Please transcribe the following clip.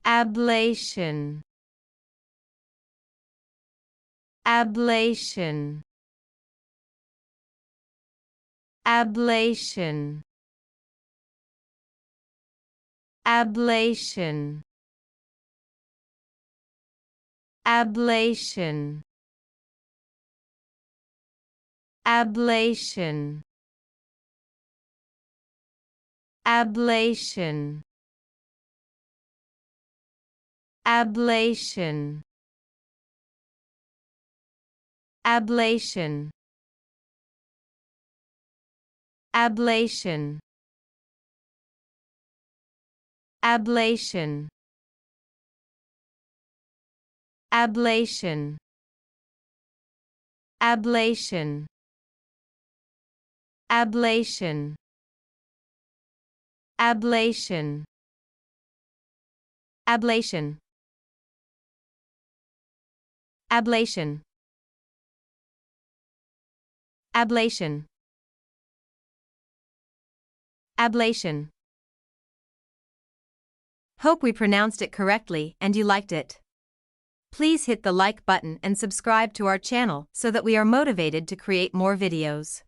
Ablation. Ablation. Ablation. Ablation. Ablation. Ablation. Ablation. Ablation. Ablation. Ablation. Ablation. Ablation. Ablation. Ablation. Ablation. Ablation. Ablation. Ablation. Ablation. Hope we pronounced it correctly and you liked it. Please hit the like button and subscribe to our channel so that we are motivated to create more videos.